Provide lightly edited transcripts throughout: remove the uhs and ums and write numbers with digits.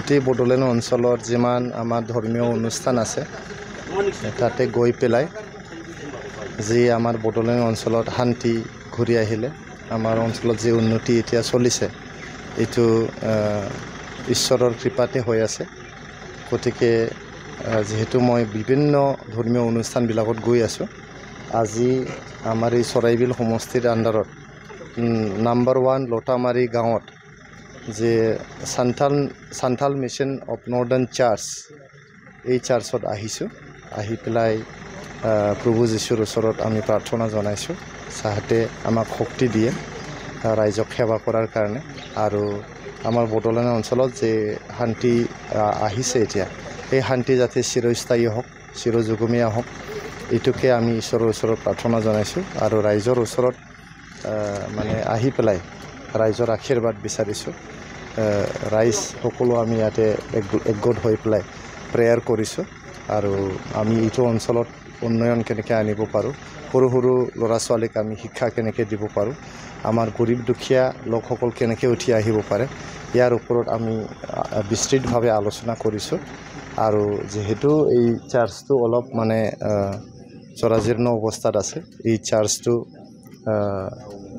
গোটেই বড়োলেণ্ড অঞ্চলত যিমান আমাৰ ধৰ্মীয় অনুষ্ঠান আছে তাতে গৈ পেলাই যি আমাৰ বড়োলেণ্ড অঞ্চলত শান্তি ঘূৰি আহিলে আমাৰ অঞ্চলত যি উন্নতি এতিয়া চলিছে এইটো ঈশ্বৰৰ কৃপাতে হৈ আছে গতিকে যেহেতু মই বিভিন্ন ধৰ্মীয় অনুষ্ঠানবিলাকত গৈ আছোঁ আজি আমাৰ এই চৰাইবিল সমষ্টিৰ আণ্ডাৰত নাম্বাৰ 1 লটামাৰী গাঁৱত যে Santhal mission of northern church এই চাৰ্চত আহিছোঁ আহি পেলাই প্ৰভু যীশুৰ ওচৰত আমি প্ৰাৰ্থনা জনাইছোঁ যাতে আমাক শক্তি দিয়ে ৰাইজক সেৱা কৰাৰ কাৰণে আৰু আমাৰ বড়োলেণ্ড অঞ্চলত যে শান্তি আহিছে এতিয়া এই শান্তি যাতে চিৰস্থায়ী হওক চিৰযুগমীয়া হওক এইটোকে আমি ঈশ্বৰৰ ওচৰত প্ৰাৰ্থনা জনাইছোঁ আৰু ৰাইজৰ ওচৰত মানে আহি পেলাই ৰাইজৰ আশীৰ্বাদ বিচাৰিছোঁ ৰাইজ সকলো আমি ইয়াতে একগোট হৈ পেলাই প্ৰেয়াৰ কৰিছোঁ আৰু আমি এইটো অঞ্চলত উন্নয়ন কেনেকৈ আনিব পাৰোঁ সৰু সৰু ল'ৰা ছোৱালীক আমি শিক্ষা কেনেকৈ দিব পাৰোঁ আমাৰ গৰীব দুখীয়া লোকসকল কেনেকৈ উঠি আহিব পাৰে ইয়াৰ ওপৰত আমি বিস্তৃতভাৱে আলোচনা কৰিছোঁ আৰু যেহেতু এই চাৰ্চটো অলপ মানে জৰাজীৰ্ণ অৱস্থাত আছে এই চাৰ্চটো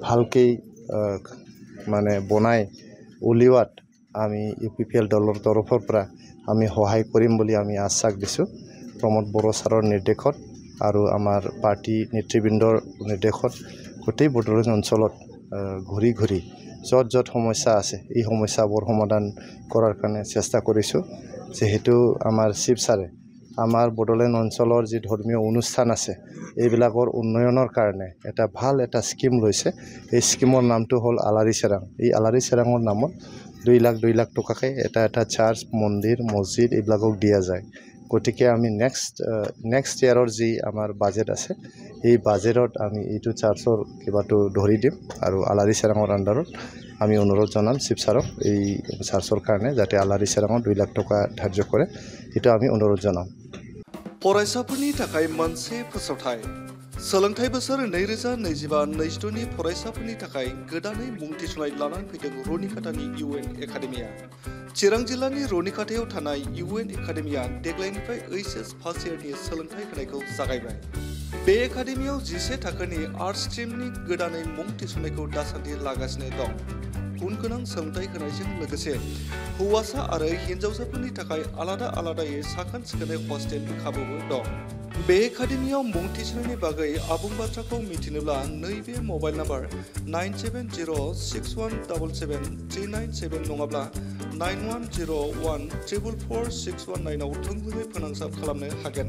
ভালকৈ মানে বনাই উলিওৱাত আমি UPPL দলৰ তৰফৰ পৰা আমি সহায় কৰিম বুলি আমি আশ্বাস দিছোঁ প্ৰমোদ বড়ো ছাৰৰ নিৰ্দেশত আৰু আমাৰ পাৰ্টি নেতৃবৃন্দৰ নিৰ্দেশত গোটেই বড়োলেণ্ড অঞ্চলত ঘূৰি ঘূৰি য'ত সমস্যা আছে এই সমস্যাবোৰ সমাধান কৰাৰ কাৰণে চেষ্টা কৰিছোঁ যেহেতু আমাৰ চিফ ছাৰে আমাৰ বড়োলেণ্ড অঞ্চলৰ যি ধৰ্মীয় অনুষ্ঠান আছে এইবিলাকৰ উন্নয়নৰ কাৰণে এটা ভাল এটা স্কিম লৈছে এই স্কিমৰ নামটো হ'ল আলাৰী চেৰাং এই আলাৰী চেৰাঙৰ নামত 2 লাখ টকাকৈ এটা চাৰ্চ মন্দিৰ মছজিদ এইবিলাকক দিয়া যায় গতিকে আমি নেক্সট ইয়াৰৰ যি আমাৰ বাজেট আছে এই বাজেটত আমি এইটো চাৰ্চৰ কিবাটো ধৰি দিম আৰু আলাৰী চেৰাঙৰ আণ্ডাৰত আমি অনুৰোধ জনাম চিফ ছাৰক এই চাৰ্চৰ কাৰণে যাতে আলাৰী চেৰাঙত 2 লাখ টকা ধাৰ্য কৰে এইটো আমি অনুৰোধ জনাম फरायसाफोरनि थाखाय मोनसे फोसावथाय सोलोंथाइ बोसोर 2025-26 नि फरायसाफोरनि थाखाय गोदानै मुं थिसननाय लानानै फैदों रुनिकाटानि UN एकाडेमिया चिरां जिल्लानि रुनिकाटायाव थानाय UN एकाडेमिया देग्लायनिफ्राय HS फार्स्ट इयारनि सोलोंथाइ होनायखौ जागायबाय बे एकाडेमियाव 11 थाखोनि आर्ट्स स्ट्रीमनि गोदानै मुं थिसननायखौ दासान्दि लागासिनो दं गुन गोनां सोलोंथाइ होनायजों लोगोसे हौवासा आरो हिन्जावसाफोरनि थाखाय आलादायै साखोन सिखोनै हस्टेलनि खाबुबो दं बे एकाडेमियाव मुं थिसननायनि बागै आबुं बाथ्राखौ मिथिनोब्ला नैबे मबाइल नाम्बार 9706177397 नङाब्ला 9101444619 आव थोंजोङै फोनांजाब खालामनो हागोन।